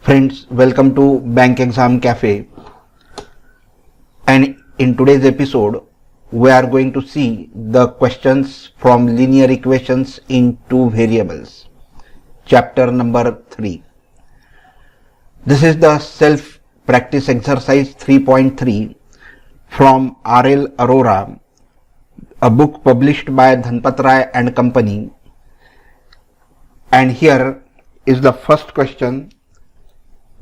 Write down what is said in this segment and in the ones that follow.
Friends, welcome to Bank Exam Cafe, and in today's episode we are going to see the questions from linear equations in two variables, chapter number 3. This is the self practice exercise 3.3 from R.L. Arora, a book published by Dhanpat Rai and Company, and here is the first question,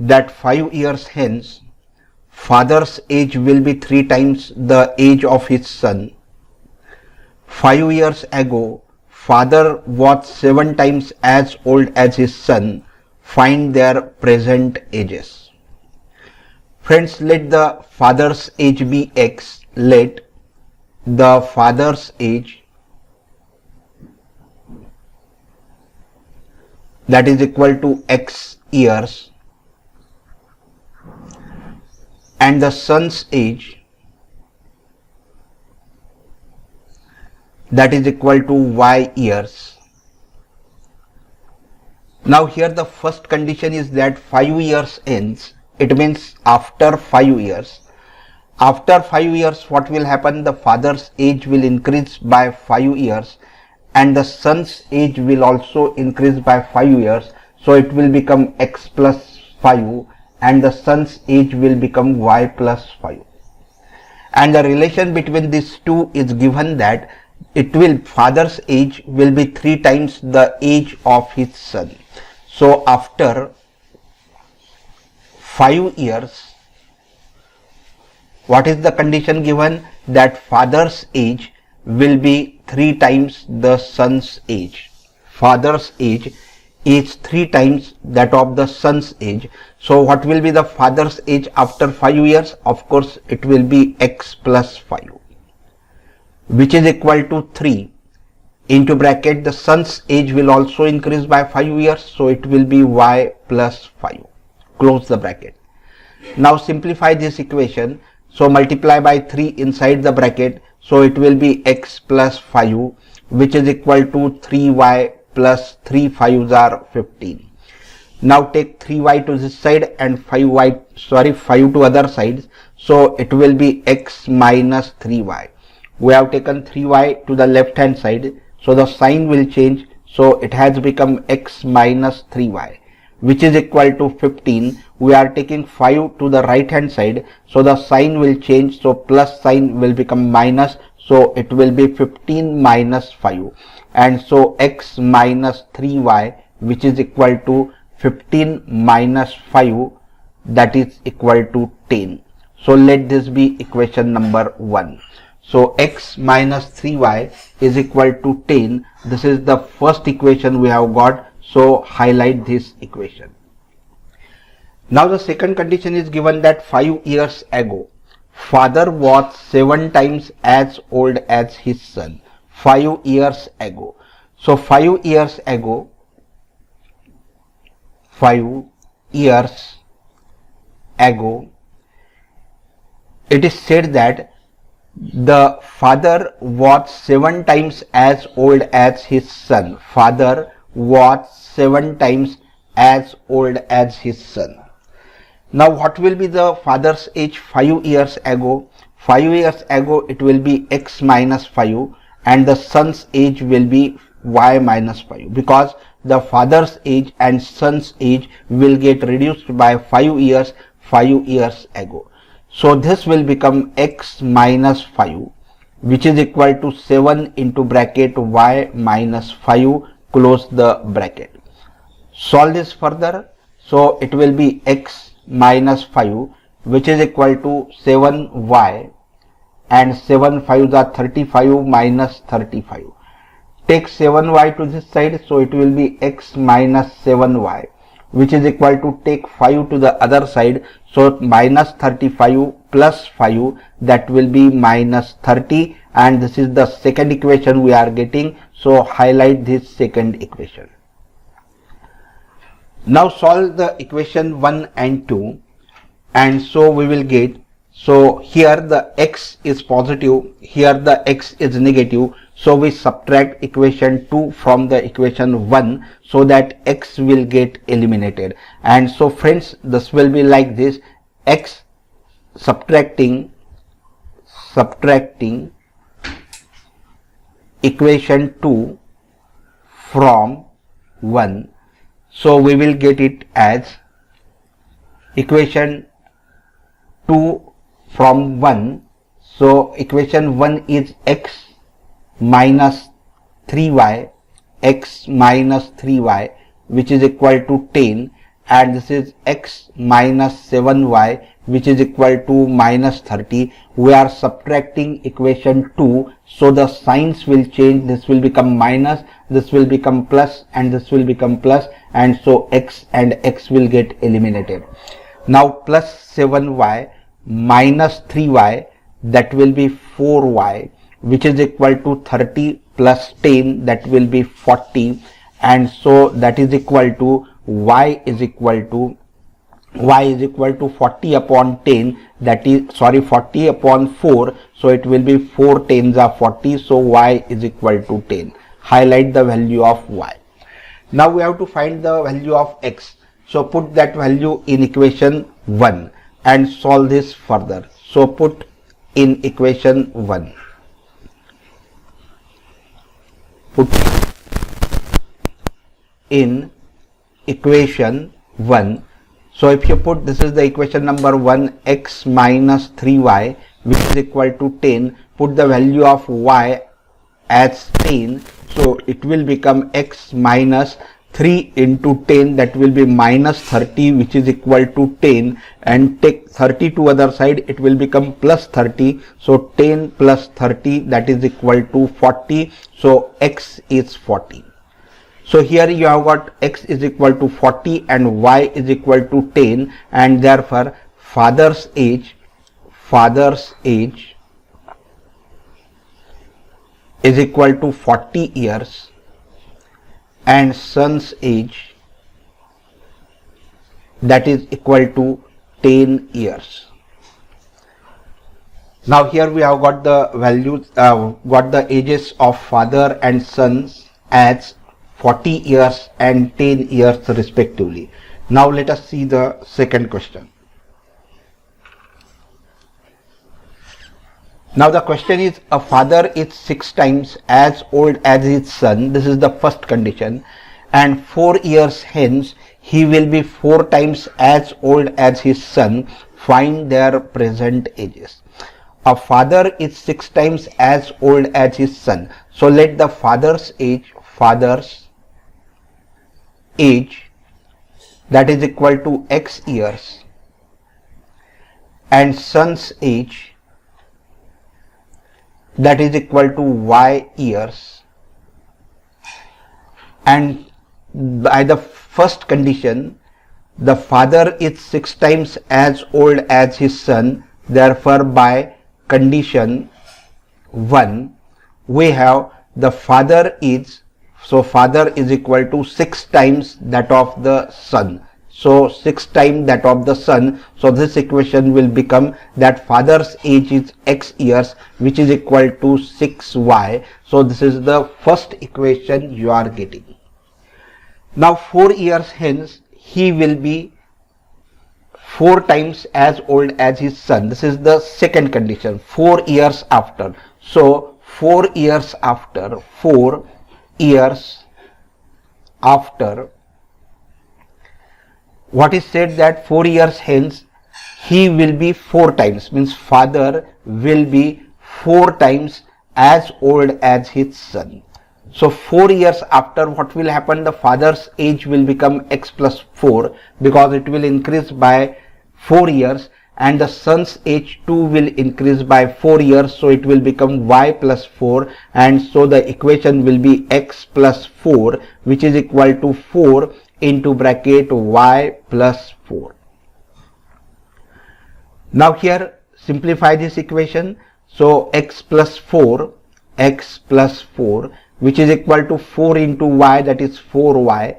that 5 years hence father's age will be 3 times the age of his son. 5 years ago father was 7 times as old as his son. Find their present ages. Friends, let the father's age be x. Let the father's age, that is equal to x years, and the son's age, that is equal to y years. Now here the first condition is that 5 years ends. It means after 5 years. After 5 years what will happen? The father's age will increase by 5 years and the son's age will also increase by 5 years. So it will become x plus 5 and the son's age will become y plus 5. And the relation between these two is given that father's age will be 3 times the age of his son. So after 5 years, what is the condition given? That father's age will be 3 times the son's age. Father's age is 3 times that of the son's age. So what will be the father's age after 5 years? Of course it will be x plus 5, which is equal to 3 into bracket. The son's age will also increase by 5 years, so it will be y plus 5. Close the bracket. Now simplify this equation. So multiply by 3 inside the bracket. So it will be x plus 5, which is equal to 3y plus 3 5s are 15. Now take 3y to this side and 5 to other sides. So it will be x minus 3y. We have taken 3y to the left hand side. So the sign will change. So it has become x minus 3y, which is equal to 15. We are taking 5 to the right hand side. So the sign will change. So plus sign will become minus. So it will be 15 minus 5. And so x minus 3y, which is equal to 15 minus 5, that is equal to 10. So let this be equation number 1. So x minus 3y is equal to 10. This is the first equation we have got. So highlight this equation. Now the second condition is given that 5 years ago father was 7 times as old as his son. 5 years ago. So 5 years ago, 5 years ago, it is said that the father was 7 times as old as his son. Father was 7 times as old as his son. Now what will be the father's age 5 years ago? 5 years ago it will be x minus 5 and the son's age will be y minus 5, because the father's age and son's age will get reduced by 5 years ago. So this will become x minus 5, which is equal to 7 into bracket y minus 5. Close the bracket. Solve this further. So it will be x minus 5, which is equal to 7y, and 7 5s are 35 minus 35. Take 7y to this side. So it will be x minus 7y, which is equal to take 5 to the other side. So minus 35 plus 5, that will be minus 30, and this is the second equation we are getting. So highlight this second equation. Now solve the equation 1 and 2, and so we will get So here the x is positive, here the x is negative. So we subtract equation 2 from the equation 1 so that x will get eliminated. And so friends, this will be like this: x subtracting equation 2 from 1. So we will get it as equation 2 from 1. So equation 1 is x minus 3y, which is equal to 10, and this is x minus 7y, which is equal to minus 30. We are subtracting equation 2, so the signs will change. This will become minus, this will become plus, and this will become plus, and so x and x will get eliminated. Now plus 7y minus 3y, that will be 4y, which is equal to 30 plus 10, that will be 40, and so that is equal to y is equal to 40 upon 10, that is 40 upon 4, so it will be 4 tens are 40, so y is equal to 10. Highlight the value of y. Now we have to find the value of x. So put that value in equation 1 and solve this further. So put in equation 1. Put in equation 1. So if you put, this is the equation number 1, x minus 3y, which is equal to 10, put the value of y as 10, so it will become x minus 3 into 10, that will be minus 30, which is equal to 10, and take 30 to other side, it will become plus 30, so 10 plus 30, that is equal to 40, so x is 40. So here you have got x is equal to 40 and y is equal to 10, and therefore father's age is equal to 40 years and son's age, that is equal to 10 years. Now here we have got the values, got the ages of father and sons as 40 years and 10 years respectively. Now let us see the second question. Now the question is, a father is 6 times as old as his son. This is the first condition. And 4 years hence he will be 4 times as old as his son. Find their present ages. A father is 6 times as old as his son. So let the father's age, that is equal to x years, and son's age, that is equal to y years. And by the first condition, the father is 6 times as old as his son. Therefore by condition 1, we have the father is, so father is equal to 6 times that of the son. So 6 times that of the son. So this equation will become that father's age is x years, which is equal to 6y. So this is the first equation you are getting. Now 4 years hence he will be 4 times as old as his son. This is the second condition. 4 years after. So 4 years after, what is said that 4 years hence he will be 4 times, means father will be 4 times as old as his son. So 4 years after, what will happen? The father's age will become x plus 4, because it will increase by 4 years, and the son's age too will increase by 4 years, so it will become y plus 4, and so the equation will be x plus 4, which is equal to 4 into bracket y plus 4. Now here simplify this equation. So x plus 4, which is equal to 4 into y, that is 4y,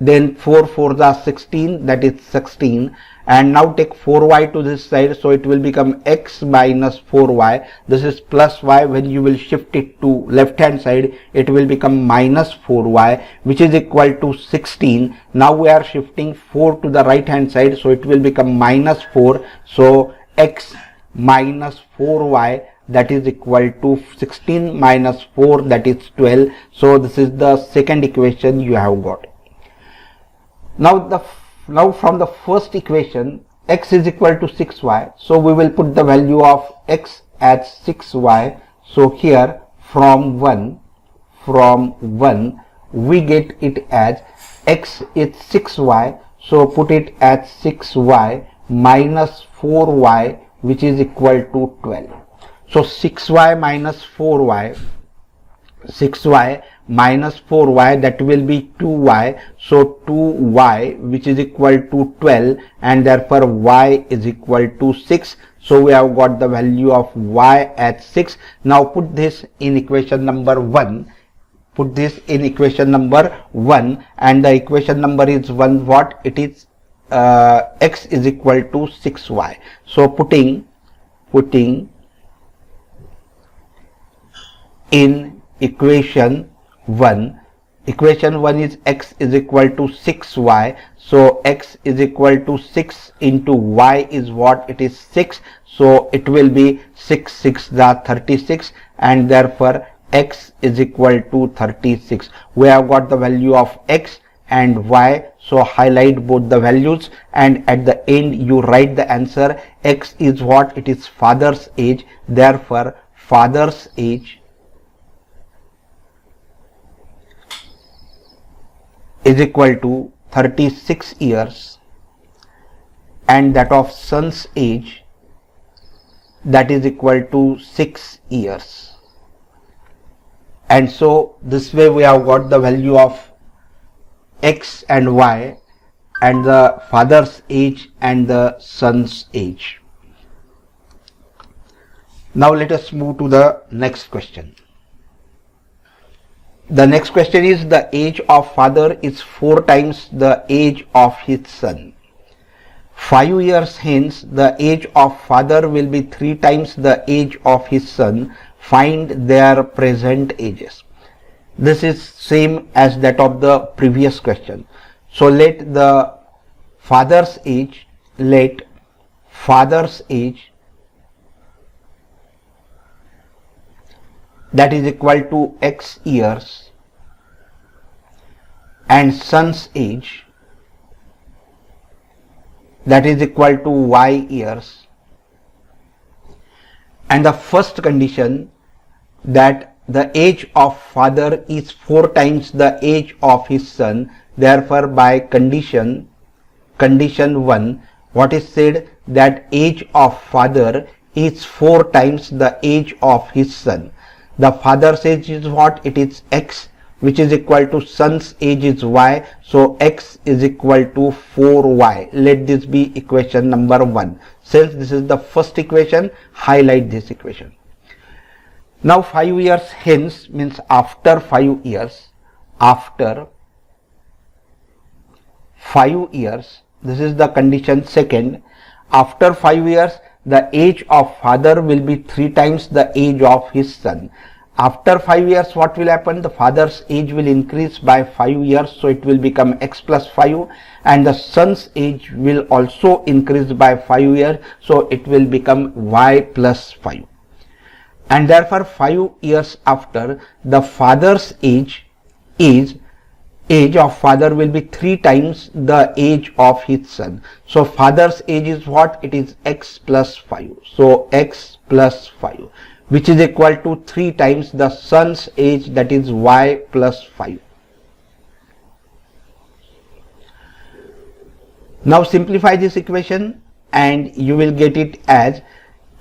then 4 4s are 16, that is 16, and now take 4y to this side, so it will become x minus 4y. This is plus y. When you will shift it to left hand side, it will become minus 4y, which is equal to 16. Now we are shifting 4 to the right hand side, so it will become minus 4. So x minus 4y, that is equal to 16 minus 4, that is 12. So this is the second equation you have got. Now from the first equation, x is equal to 6y, so we will put the value of x as 6y. So here from 1 we get it as x is 6y, so put it as 6y minus 4y, which is equal to 12. So 6y minus 4y, 6y minus 4y, that will be 2y. So 2y, which is equal to 12, and therefore y is equal to 6. So we have got the value of y at 6. Now put this in equation number 1. Put this in equation number 1, and the equation number is 1. What it is? X is equal to 6y. So putting in equation 1 is x is equal to 6y. So x is equal to 6 into y is what? It is 6. So it will be 6 6 the 36, and therefore x is equal to 36. We have got the value of x and y, so highlight both the values, and at the end you write the answer. X is what? It is father's age. Therefore father's age is equal to 36 years, and that of son's age, that is equal to 6 years. And so this way we have got the value of x and y, and the father's age and the son's age. Now let us move to the next question. The next question is, the age of father is 4 times the age of his son. 5 years hence, the age of father will be 3 times the age of his son. Find their present ages. This is same as that of the previous question. So let the father's age, that is equal to x years, and son's age, that is equal to y years. And the first condition, that the age of father is 4 times the age of his son. Therefore by condition 1, what is said? That age of father is 4 times the age of his son. The father's age is what? It is x, which is equal to son's age is y. So x is equal to 4y. Let this be equation number 1. Since this is the first equation, highlight this equation. Now 5 years hence means after 5 years. After 5 years, this is the condition second. After 5 years, the age of father will be 3 times the age of his son. After 5 years, what will happen? The father's age will increase by 5 years, so it will become x plus 5, and the son's age will also increase by 5 years, so it will become y plus 5. And therefore 5 years after, the father's age of father will be 3 times the age of his son. So father's age is what? It is x plus 5. So x plus 5, which is equal to 3 times the son's age, that is y plus 5. Now simplify this equation and you will get it as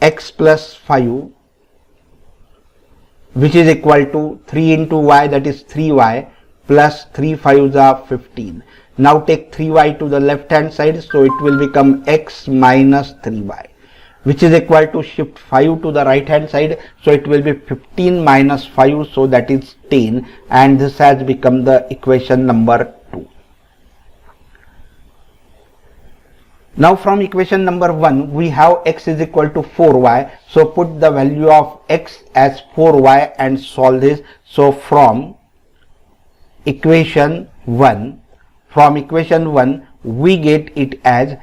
x plus 5, which is equal to 3 into y, that is 3y, plus 3 5s are 15. Now take 3y to the left hand side, so it will become x minus 3y, which is equal to shift 5 to the right hand side, so it will be 15 minus 5, so that is 10, and this has become the equation number 2. Now from equation number 1 we have x is equal to 4y. So put the value of x as 4y and solve this. So from equation 1 we get it as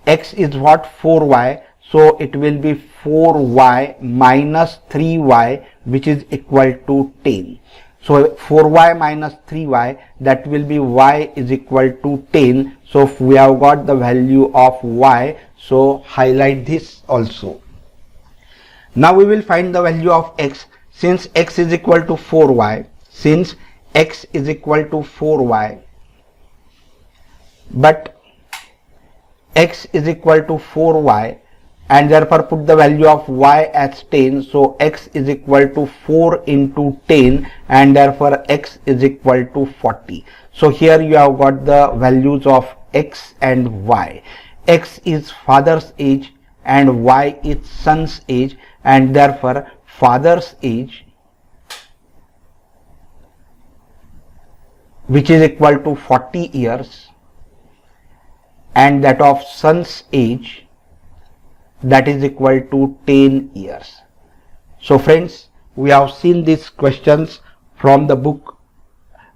x is what, 4y. So it will be 4y minus 3y, which is equal to 10. So 4y minus 3y, that will be y is equal to 10. So we have got the value of y. So highlight this also. Now we will find the value of x. Since x is equal to 4y, but x is equal to 4y, and therefore put the value of y as 10. So x is equal to 4 into 10, and therefore x is equal to 40. So here you have got the values of x and y. X is father's age and y is son's age, and therefore father's age, which is equal to 40 years, and that of son's age, that is equal to 10 years. So friends, we have seen these questions from the book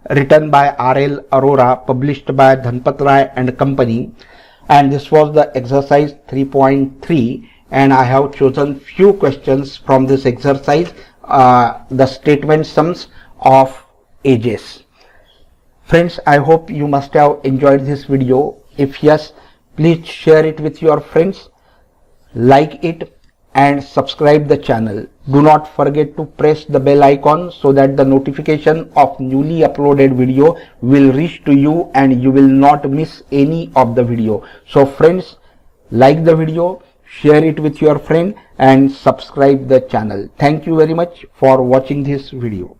written by R.L. Arora, published by Dhanpat Rai and Company, and this was the exercise 3.3, and I have chosen few questions from this exercise, the statement sums of ages. Friends, I hope you must have enjoyed this video. If yes, please share it with your friends, like it and subscribe the channel. Do not forget to press the bell icon so that the notification of newly uploaded video will reach to you and you will not miss any of the video. So friends, like the video, share it with your friend and subscribe the channel. Thank you very much for watching this video.